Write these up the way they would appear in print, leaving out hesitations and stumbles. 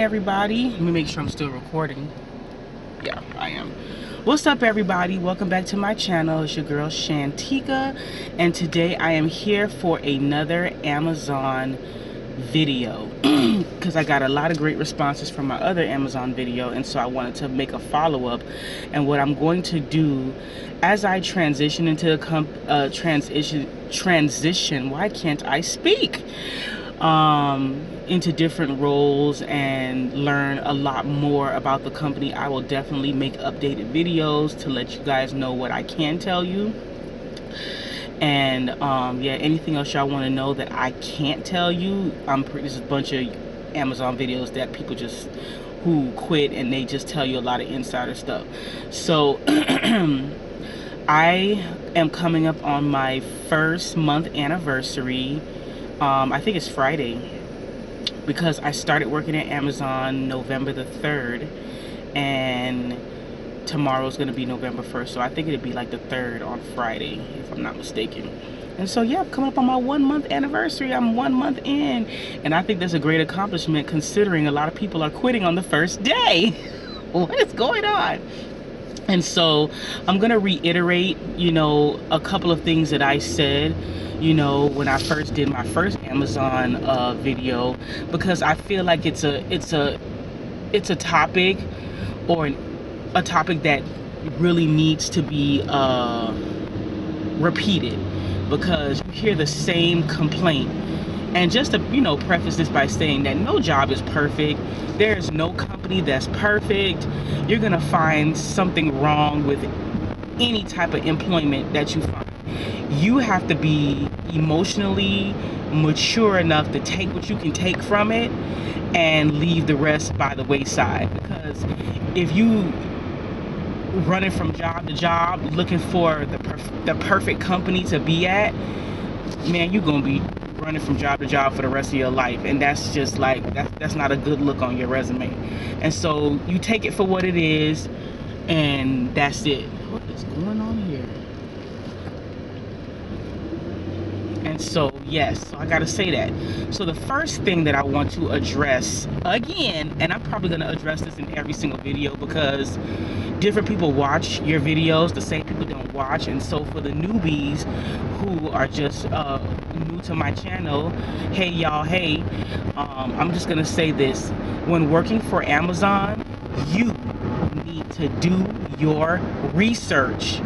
Everybody, let me make sure I'm still recording. Yeah, I am. What's up, everybody? Welcome back to my channel. It's your girl Shantika, and today I am here for another Amazon video because I got a lot of great responses from my other Amazon video, and so I wanted to make a follow-up. And what I'm going to do as I transition into a transition, why can't I speak? Into different roles and learn a lot more about the company, I will definitely make updated videos to let you guys know what I can tell you. And yeah, anything else y'all want to know that I can't tell you, there's a bunch of Amazon videos that people just who quit and they just tell you a lot of insider stuff. So I am coming up on my first month anniversary. I think it's Friday, because I started working at Amazon November the 3rd, and tomorrow's going to be November 1st, so I think it'd be like the 3rd on Friday, if I'm not mistaken. And so yeah, I'm coming up on my 1 month anniversary. I'm 1 month in, and I think that's a great accomplishment considering a lot of people are quitting on the first day. What is going on? And so I'm going to reiterate, a couple of things that I said, when I first did my first Amazon video, because I feel like it's a topic, or a topic that really needs to be repeated, because you hear the same complaint. And just to preface this by saying that no job is perfect. There's no company that's perfect. You're gonna find something wrong with any type of employment that you find. You have to be emotionally mature enough to take what you can take from it and leave the rest by the wayside. Because if you running from job to job looking for the perfect company to be at, man, you're gonna be running from job to job for the rest of your life, and that's just like that's not a good look on your resume. And so you take it for what it is, and that's it. What is going on here? And so yes, so I gotta say that. So the first thing that I want to address again, and I'm probably gonna address this in every single video because different people watch your videos, the same people don't watch. And so for the newbies who are just new to my channel, hey y'all, hey, I'm just gonna say this: when working for Amazon, you need to do your research.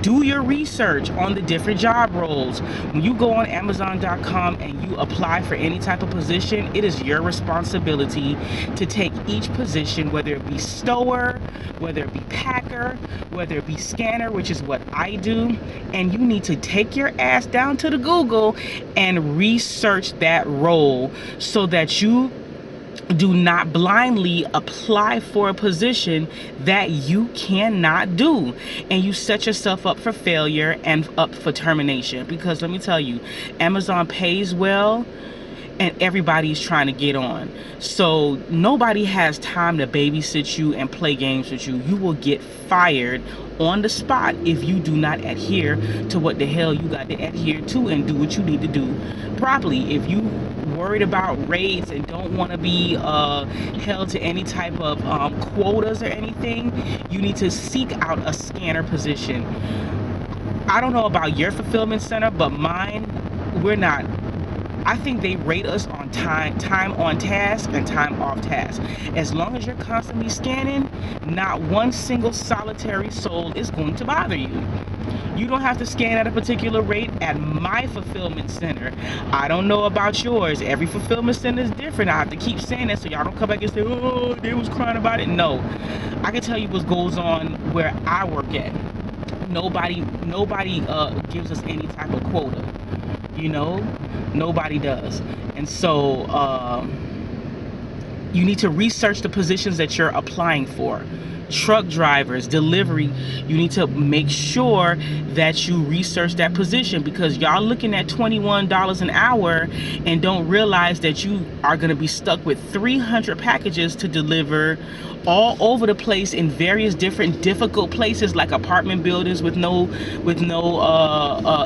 Do your research on the different job roles. When you go on Amazon.com and you apply for any type of position, it is your responsibility to take each position, whether it be stower, whether it be packer, whether it be scanner, which is what I do, and you need to take your ass down to the Google and research that role so that you do not blindly apply for a position that you cannot do, and you set yourself up for failure and up for termination. Because let me tell you, Amazon pays well and everybody's trying to get on. So nobody has time to babysit you and play games with you. You will get fired on the spot if you do not adhere to what the hell you got to adhere to and do what you need to do properly. If you worried about rates and don't want to be held to any type of quotas or anything, you need to seek out a scanner position. I don't know about your fulfillment center, but mine, we're not. I think they rate us on time on task and time off task. As long as you're constantly scanning, not one single solitary soul is going to bother you. You don't have to scan at a particular rate at my fulfillment center. I don't know about yours. Every fulfillment center is different. I have to keep saying that so y'all don't come back and say, oh, they was crying about it. No, I can tell you what goes on where I work at. Nobody gives us any type of quota. Nobody does. And so you need to research the positions that you're applying for. truck drivers, delivery, you need to make sure that you research that position, because y'all looking at $21 an hour and don't realize that you are going to be stuck with 300 packages to deliver all over the place in various different difficult places, like apartment buildings with no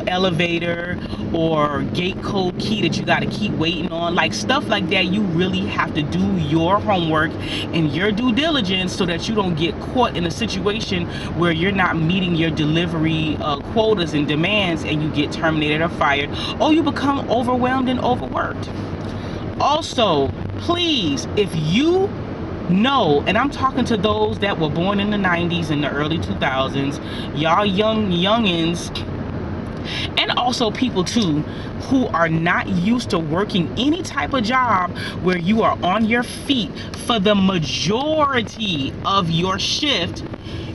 elevator or gate code key that you got to keep waiting on, like stuff like that. You really have to do your homework and your due diligence so that you don't get caught in a situation where you're not meeting your delivery quotas and demands, and you get terminated or fired, or you become overwhelmed and overworked. Also, please, if you know, and I'm talking to those that were born in the 90s and the early 2000s, y'all youngins, and also people too who are not used to working any type of job where you are on your feet for the majority of your shift,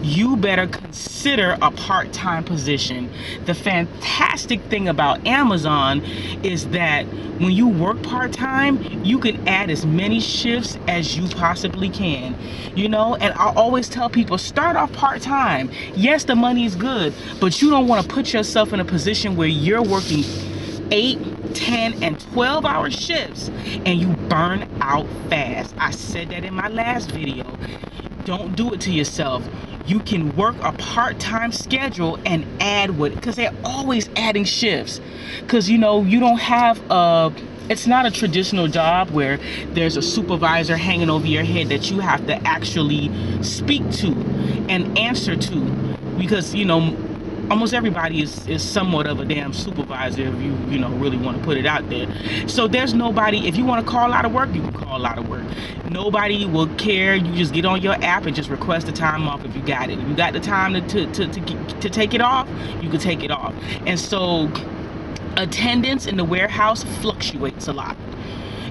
you better consider a part-time position. The fantastic thing about Amazon is that when you work part-time, you can add as many shifts as you possibly can, you know. And I always tell people, start off part-time. Yes, the money is good, but you don't want to put yourself in a position where you're working 8, 10, and 12-hour shifts and you burn out fast. I said that in my last video. Don't do it to yourself. You can work a part-time schedule and add what, because they're always adding shifts, because you know you don't have it's not a traditional job where there's a supervisor hanging over your head that you have to actually speak to and answer to, because you know almost everybody is somewhat of a damn supervisor, if you know really want to put it out there. So there's nobody, if you want to call out of work, you can call out of work. Nobody will care. You just get on your app and just request the time off if you got it. If you got the time to take it off, you can take it off. And so attendance in the warehouse fluctuates a lot.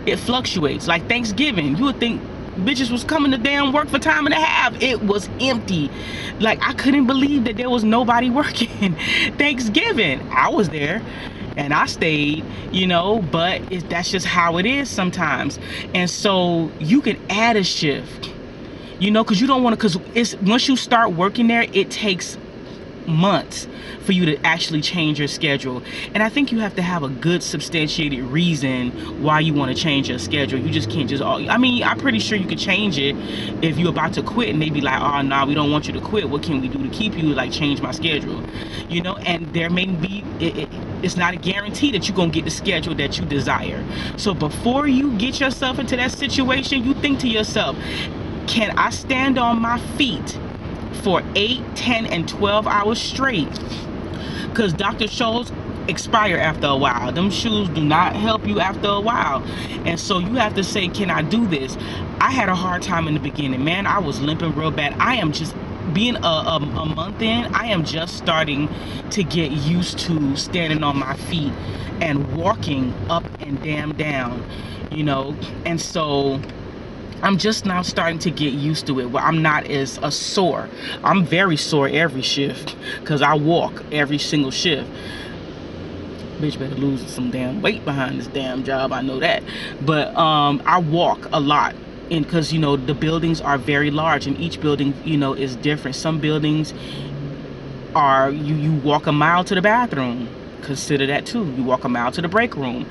It fluctuates. Like Thanksgiving, you would think bitches was coming to damn work for time and a half. It was empty. Like, I couldn't believe that there was nobody working Thanksgiving. I was there and I stayed, you know, but that's just how it is sometimes. And so you can add a shift, you know, because you don't want to, because it's once you start working there, it takes months for you to actually change your schedule. And I think you have to have a good substantiated reason why you want to change your schedule. You just can't just, I mean, I'm pretty sure you could change it if you're about to quit and they be like, oh no, we don't want you to quit, what can we do to keep you? Like, change my schedule, you know. And there may be, it's not a guarantee that you're gonna get the schedule that you desire. So before you get yourself into that situation, you think to yourself, can I stand on my feet for 8, 10, and 12 hours straight? Because Dr. Scholl's expire after a while. Them shoes do not help you after a while. And so you have to say, can I do this? I had a hard time in the beginning, man. I was limping real bad. I am just being a month in, I am just starting to get used to standing on my feet and walking up and down, you know. And so I'm just now starting to get used to it, where I'm not as sore. I'm very sore every shift because I walk every single shift. Bitch better lose some damn weight behind this damn job, I know that. But I walk a lot, and because you know the buildings are very large, and each building, you know, is different. Some buildings are you walk a mile to the bathroom. Consider that too. You walk a mile to the break room.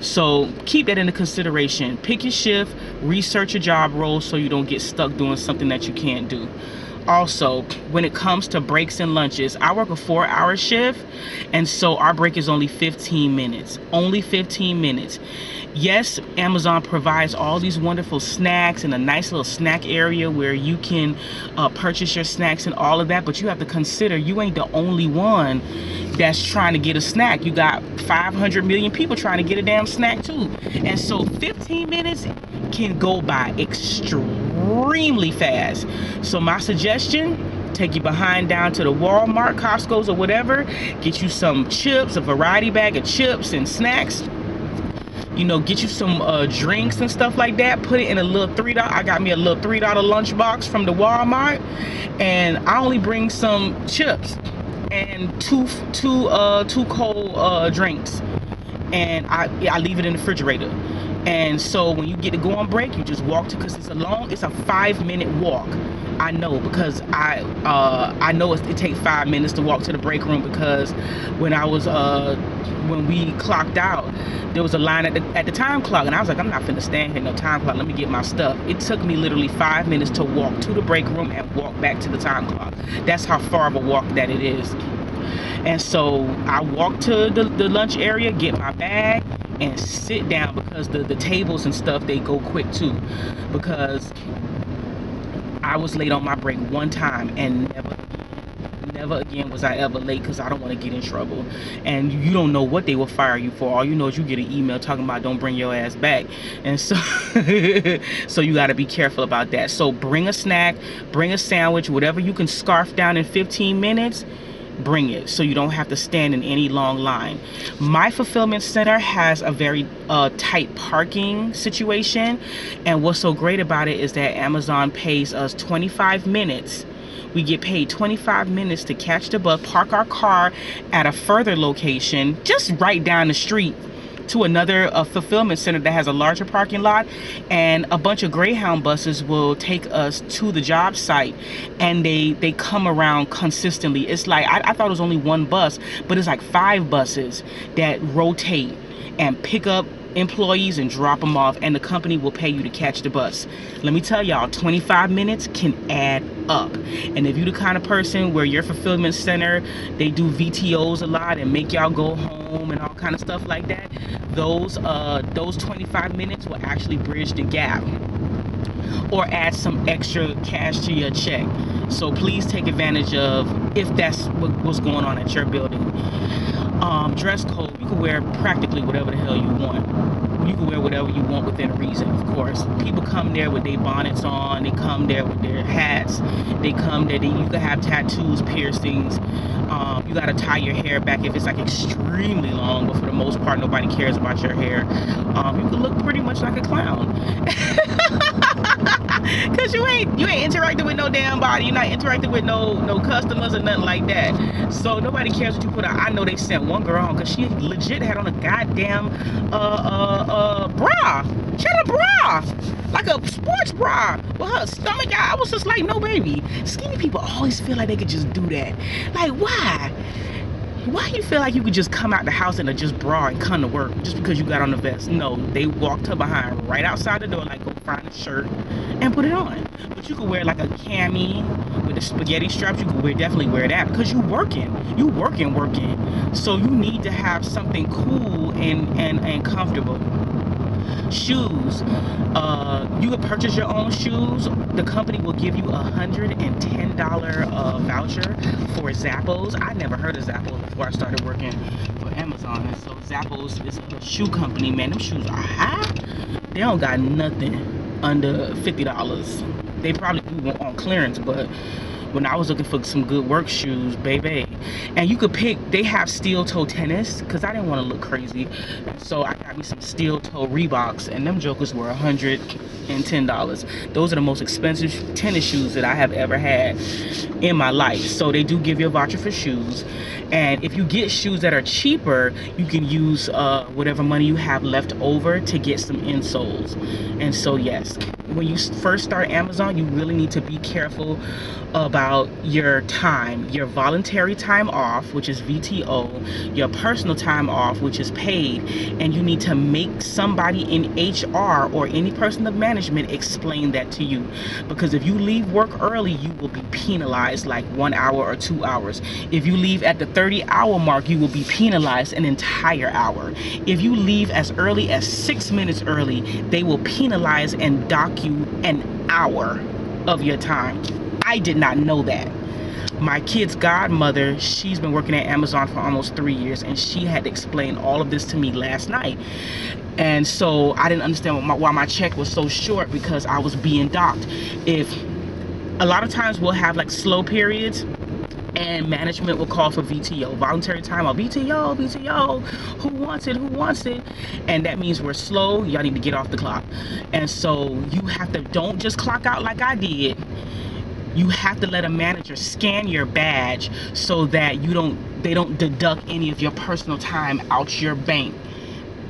So keep that into consideration. Pick your shift, research your job role so you don't get stuck doing something that you can't do. Also, when it comes to breaks and lunches, I work a 4-hour shift, and so our break is only 15 minutes. Only 15 minutes. Yes, Amazon provides all these wonderful snacks and a nice little snack area where you can purchase your snacks and all of that, but you have to consider you ain't the only one that's trying to get a snack. You got 500 million people trying to get a damn snack too. And so 15 minutes can go by extremely fast. So my suggestion, take you behind down to the Walmart, Costco's, or whatever, get you some chips, a variety bag of chips and snacks. You know, get you some drinks and stuff like that. Put it in a little $3. I got me a little $3 lunchbox from the Walmart, and I only bring some chips and two cold drinks. and I leave it in the refrigerator. And so when you get to go on break, you just walk to, because it's a 5-minute walk. I know, because I know it takes 5 minutes to walk to the break room, because when we clocked out, there was a line at the time clock, and I was like, I'm not finna stand here no time clock, let me get my stuff. It took me literally 5 minutes to walk to the break room and walk back to the time clock. That's how far of a walk that it is. And so I walk to the lunch area, get my bag, and sit down, because the tables and stuff, they go quick too, because I was late on my break one time, and never again was I ever late, because I don't want to get in trouble. And you don't know what they will fire you for. All you know is you get an email talking about don't bring your ass back. And so so you got to be careful about that. So bring a snack, bring a sandwich, whatever you can scarf down in 15 minutes, bring it, so you don't have to stand in any long line. My fulfillment center has a very tight parking situation, and what's so great about it is that Amazon pays us 25 minutes. We get paid 25 minutes to catch the bus, park our car at a further location just right down the street to another fulfillment center that has a larger parking lot, and a bunch of Greyhound buses will take us to the job site, and they come around consistently. It's like, I thought it was only one bus, but it's like 5 buses that rotate and pick up employees and drop them off, and the company will pay you to catch the bus. Let me tell y'all, 25 minutes can add up. And if you're the kind of person where your fulfillment center, they do VTOs a lot and make y'all go home and all kind of stuff like that, those 25 minutes will actually bridge the gap or add some extra cash to your check. So please take advantage of, if that's what's going on at your building. Dress code, you can wear practically whatever the hell you want. You can wear whatever you want within reason, of course. People come there with their bonnets on, they come there with their hats, they come there, you can have tattoos, piercings. You gotta tie your hair back if it's like extremely long, but for the most part nobody cares about your hair. You can look pretty much like a clown. Cause you ain't interacting with no damn body, you're not interacting with no customers or nothing like that. So nobody cares what you put on. I know they sent one girl on, cause she legit had on a goddamn bra. She had a bra, like a sports bra with her stomach out. I was just like, no baby. Skinny people always feel like they could just do that. Like, why? Why you feel like you could just come out the house in a just bra and come to work just because you got on the vest? No, they walked her behind right outside the door, like, go find a shirt and put it on. But you could wear like a cami with the spaghetti straps. You could definitely wear that, because you working. So you need to have something cool and comfortable. Shoes, you can purchase your own shoes. The company will give you $110 voucher for Zappos. I never heard of Zappos before I started working for Amazon, and so Zappos is a shoe company. Man, them shoes are high. They don't got nothing under $50. They probably do on clearance, but when I was looking for some good work shoes, baby. And you could pick, they have steel toe tennis, because I didn't want to look crazy. So I got me some steel toe Reeboks, and them jokers were $110. Those are the most expensive tennis shoes that I have ever had in my life. So they do give you a voucher for shoes. And if you get shoes that are cheaper, you can use whatever money you have left over to get some insoles. And so yes, when you first start Amazon, you really need to be careful about your time, your voluntary time off, which is VTO, your personal time off, which is paid, and you need to make somebody in HR or any person of management explain that to you, because if you leave work early, you will be penalized like 1 hour or 2 hours. If you leave at the 30-hour mark, you will be penalized an entire hour. If you leave as early as 6 minutes early, they will penalize and dock you an hour of your time. I did not know that. My kid's godmother, she's been working at Amazon for almost 3 years, and she had to explain all of this to me last night. And so I didn't understand why my check was so short, because I was being docked. If a lot of times we'll have like slow periods, and management will call for VTO, voluntary time off. VTO, who wants it, and that means we're slow, y'all need to get off the clock. And so you have to, don't just clock out like I did. You have to let a manager scan your badge so that they don't deduct any of your personal time out your bank.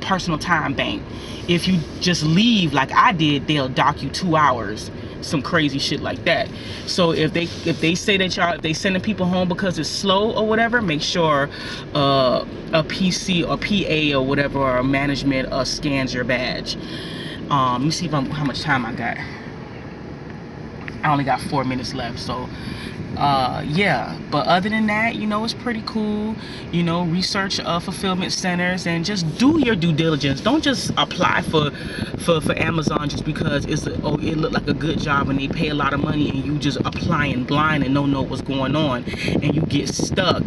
personal time bank. If you just leave like I did, they'll dock you 2 hours, some crazy shit like that. So if they say that if they sending people home because it's slow or whatever, make sure a PC or PA or whatever, or management scans your badge. Let me see how much time I got. I only got 4 minutes left, so yeah. But other than that, you know, it's pretty cool. You know, research fulfillment centers and just do your due diligence. Don't just apply for Amazon just because it looked like a good job and they pay a lot of money, and you just applying blind and don't know what's going on, and you get stuck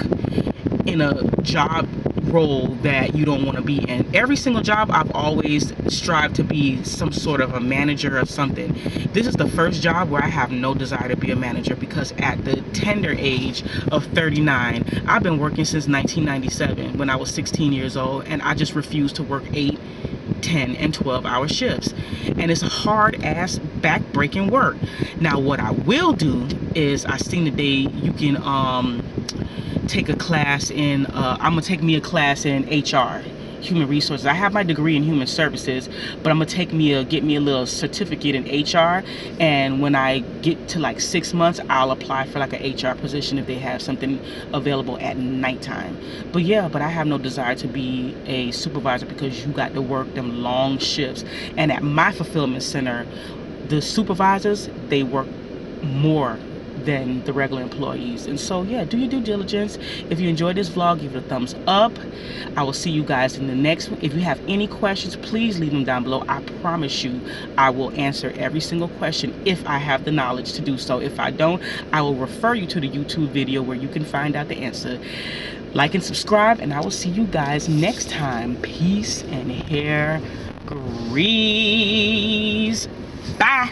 in a job role that you don't want to be in. Every single job I've always strived to be some sort of a manager or something. This is the first job where I have no desire to be a manager, because at the tender age of 39, I've been working since 1997 when I was 16 years old, and I just refuse to work 8, 10 and 12-hour shifts, and it's hard ass back-breaking work. Now what I will do is, I seen today you can take a class in I'm gonna take me a class in HR, human resources. I have my degree in human services, but I'm gonna get me a little certificate in HR, and when I get to like 6 months, I'll apply for like an HR position if they have something available at nighttime. But yeah, but I have no desire to be a supervisor, because you got to work them long shifts, and at my fulfillment center, the supervisors, they work more than the regular employees. And so yeah, do your due diligence. If you enjoyed this vlog, give it a thumbs up. I will see you guys in the next one. If you have any questions, please leave them down below. I promise you I will answer every single question if I have the knowledge to do so. If I don't, I will refer you to the YouTube video where you can find out the answer. Like and subscribe, and I will see you guys next time. Peace and hair grease. Bye.